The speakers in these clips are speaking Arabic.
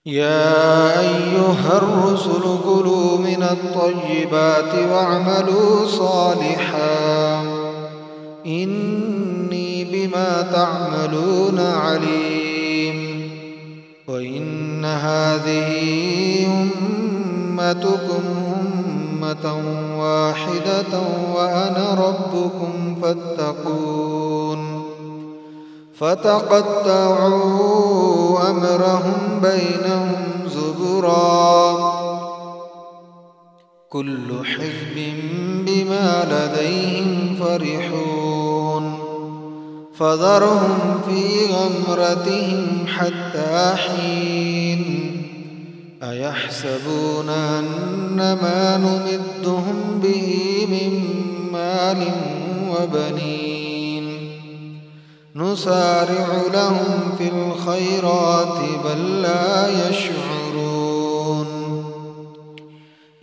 يا أيها الرسل كلوا من الطيبات واعملوا صالحا إني بما تعملون عليم. وإن هذه أمتكم أمة واحدة وأنا ربكم فاتقون. فتقطعوا أمرهم بينهم زبرا كل حزب بما لديهم فرحون. فذرهم في غمرتهم حتى حين. أيحسبون أنما نمدهم به من مال وبنين نسارع لهم في الخيرات بل لا يشعرون.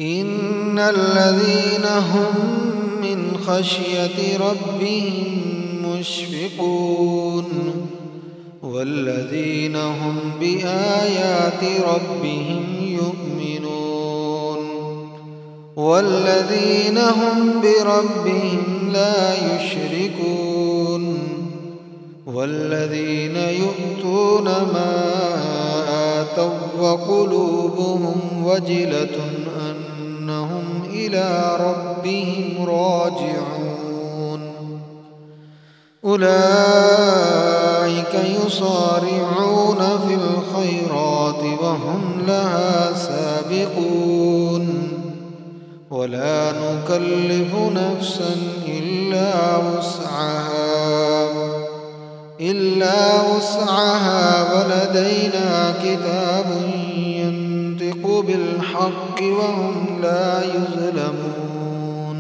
إن الذين هم من خشية ربهم مشفقون والذين هم بآيات ربهم يؤمنون والذين هم بربهم لا يشركون والذين يؤتون ما آتوا وقلوبهم وجلة أنهم إلى ربهم راجعون. أولئك يصارعون في الخيرات وهم لها سابقون. ولا نكلف نفسا إلا وسعها ولدينا كتاب ينطق بالحق وهم لا يظلمون.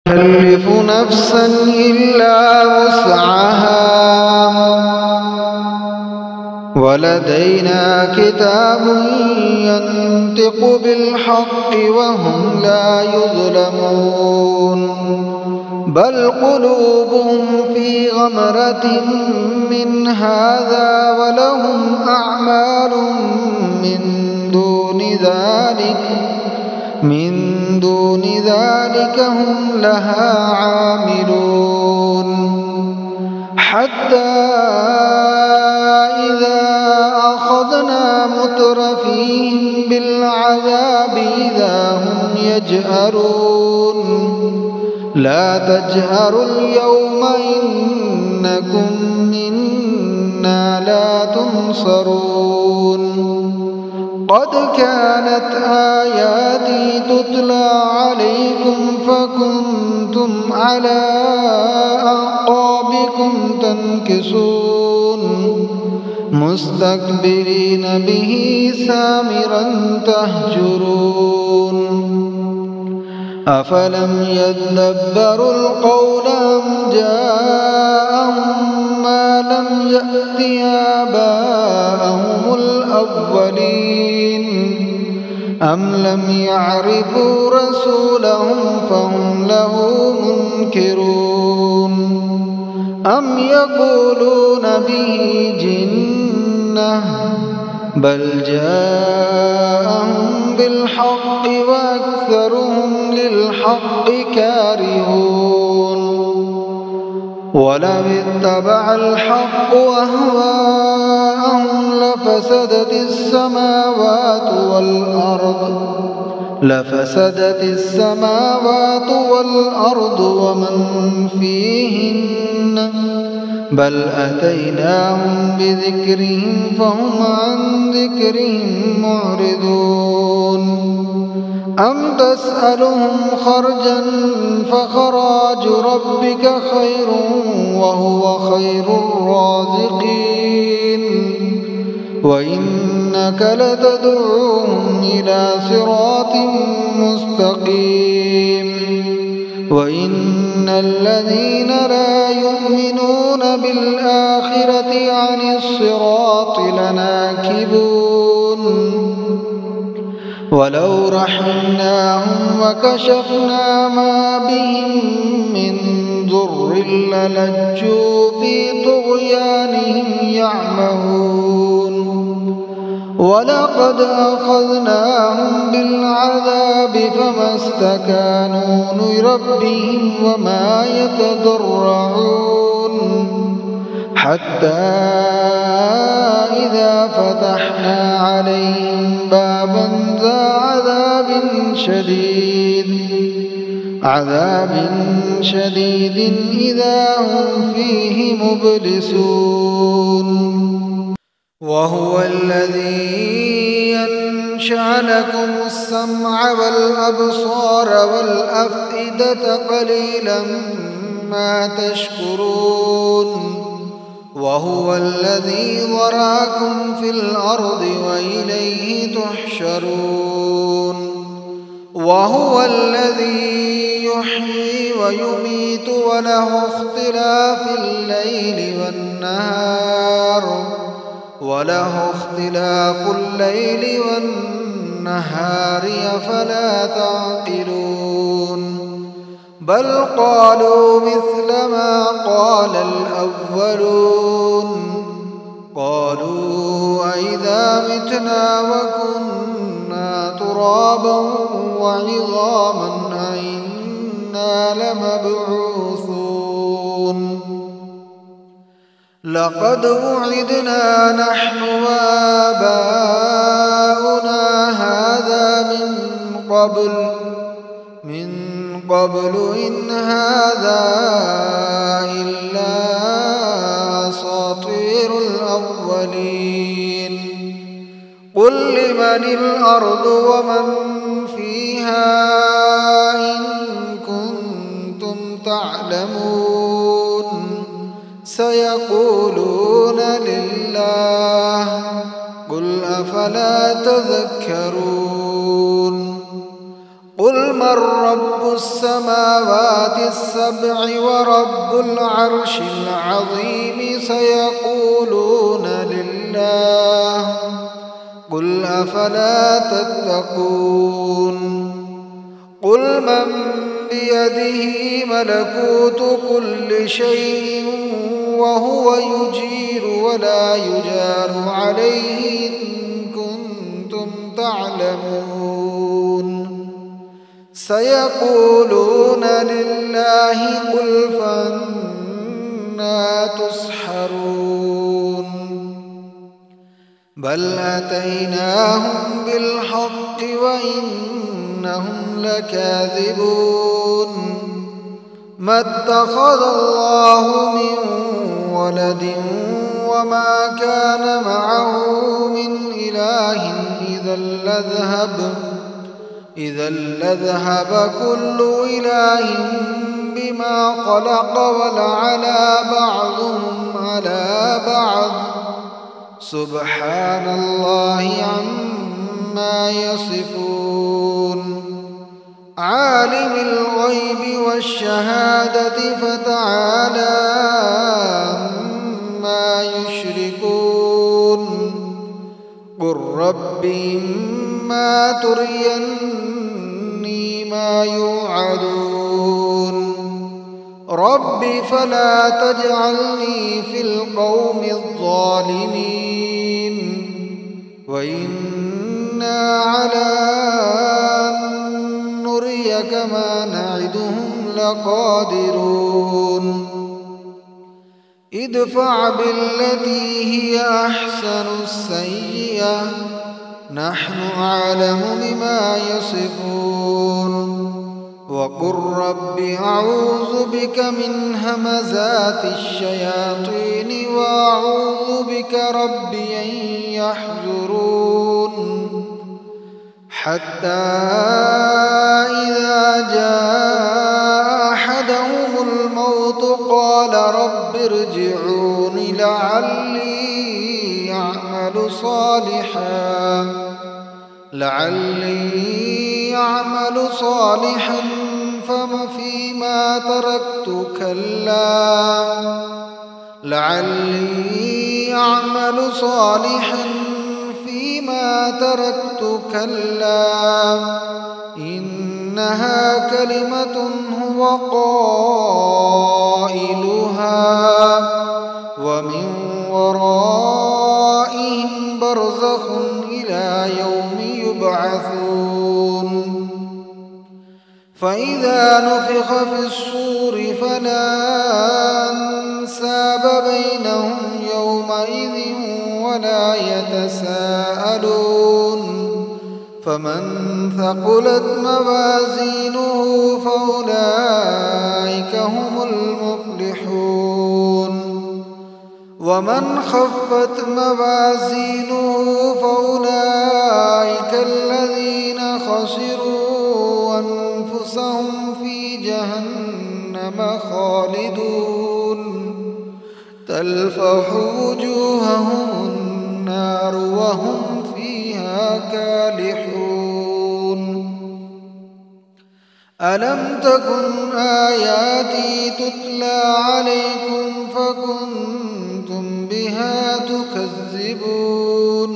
نكلف نفسا إلا وسعها ولدينا كتاب ينطق بالحق وهم لا يظلمون. بل قلوبهم في غمرة من هذا ولهم أعمال من دون ذلك هم لها عاملون. حتى إذا أخذنا مترفيهم بالعذاب إذا هم يجأرون. لا تجأروا اليوم إنكم منا لا تنصرون. قد كانت آياتي تتلى عليكم فكنتم على أعقابكم تنكصون مستكبرين به سامرا تهجرون. أفلم يدبروا القول أم جاءهم ما لم يأت آباءهم الأولين أم لم يعرفوا رسولهم فهم له منكرون. أم يقولون به جنة بل جاءهم بالحق وأكثرهم للحق كارهون. ولو اتبع الحق أهواءهم لفسدت السماوات والأرض ومن فيهن بل أتيناهم بذكرهم فهم عن ذكرهم معرضون. أم تسألهم خرجا فخراج ربك خير وهو خير الرازقين. وإنك لتدعوهم إلى صراط مستقيم. وإن الذين لا يؤمنون بالآخرة عن الصراط لناكبون. ولو رحمناهم وكشفنا ما بهم من ضر للجوا في طغيانهم يعمهون. ولقد أخذناهم بالعذاب فما استكانوا لربهم وما يتضرعون حتى إذا فتحنا عليهم بابا ذا عذاب شديد إذا هم فيه مبلسون وهو الذي ينشأ لكم السمع والأبصار والأفئدة قليلا ما تشكرون وهو الذي ذراكم في الأرض وإليه تحشرون وهو الذي يحيي ويميت وله اختلاف الليل والنهار أفلا تعقلون بل قالوا مثل ما قال الأولون قالوا أئذا متنا وكنا ترابا وعظاما أئنا لمبعوثون لقد وعدنا نحن وآباؤنا هذا من قبل إن هذا إلا أساطير الأولين قل لمن الأرض ومن فيها إن كنتم تعلمون سيقولون لله قل أفلا تذكرون قل من رب السماوات السبع ورب العرش العظيم سيقولون لله قل أفلا تتقون قل من بيده ملكوت كل شيء وهو يجير ولا يجار عليه إن كنتم تعلمون سيقولون لله قل فأنى تسحرون بل أتيناهم بالحق وإنهم لكاذبون ما اتخذ الله من ولد وما كان معه من إله إذا لذهب كل إله بما خلق ولعلى بعضهم على بعض سبحان الله عما يصفون عالم الغيب والشهادة فتعالى عما يشركون قل رب إما تريني ما يوعدون رب فلا تجعلني في القوم الظالمين وإنا على أن نريك ما نعدهم لقادرون ادفع بالتي هي أحسن السيئة نحن أعلم بما يصفون وقل رب أعوذ بك من همزات الشياطين وأعوذ بك رب أن يحضرون حتى إذا جاء أحدهم الموت قال رب ارجعون لعلي أعمل صالحا فيما تركت كلا إنها كلمة هو قائلها ومن ورائهم برزخ إلى يوم يبعثون فإذا نفخ في الصور فلا أنساب بينهم يومئذ ولا يتساءلون فمن ثقلت موازينه فأولئك هم المفلحون ومن خفت موازينه فأولئك الذين خسروا أنفسهم في جهنم خالدون تلفح وجوههم النار وهم فيها كالحون ألم تكن آياتي تتلى عليكم فكنتم بها تكذبون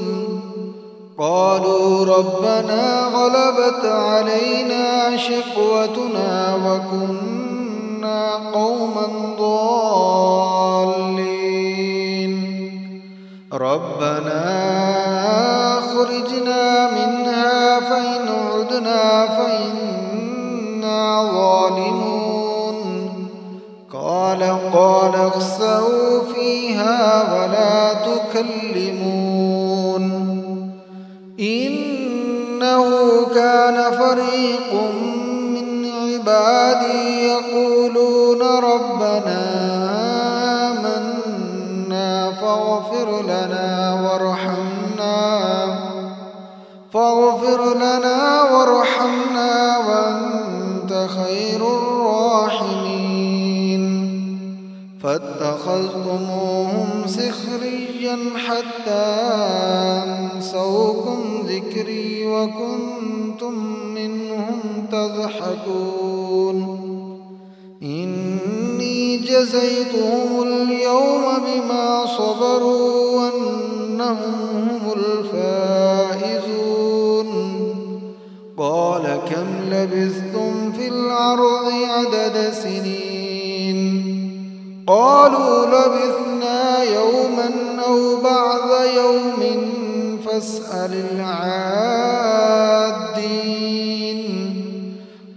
قالوا ربنا غلبت علينا شقوتنا وكنا قوما ضالين ربنا أخرجنا منها فإن عدنا فإنا ظالمون قال اخسئوا فيها ولا تكلمون إنه كان فريق من عبادي يقولون ربنا آمنا فاغفر لنا وارحمنا وأنت خير الراحمين فاتخذتموهم سخريا حتى أنسوكم ذكري وكنتم منهم تضحكون إني جزيتهم اليوم بما صبروا أنهم هم الفائزون قال كم لبثتم في الأرض عدد سنين قالوا لبثنا يوما أو بعض يوم فاسأل العادين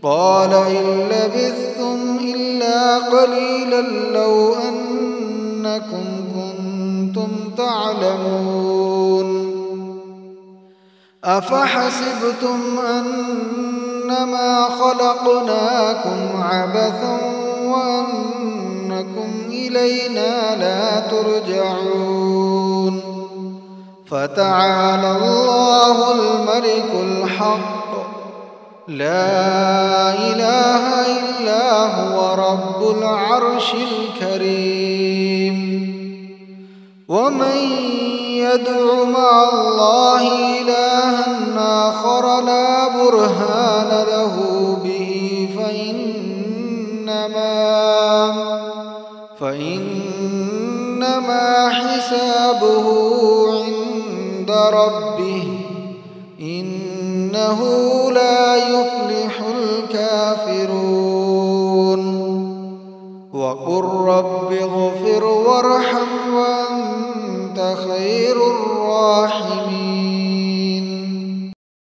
قال إن لبثتم إلا قليلا لو أنكم كنتم تعلمون أفحسبتم أنما خلقناكم عبثا وأنكم إلينا لا ترجعون فتعالى الله الملك الحق لا إله إلا هو رب العرش الكريم ومن يدع مع الله إلها آخر لا برهان له به فإنما حسابه عند ربه إنه لا يفلح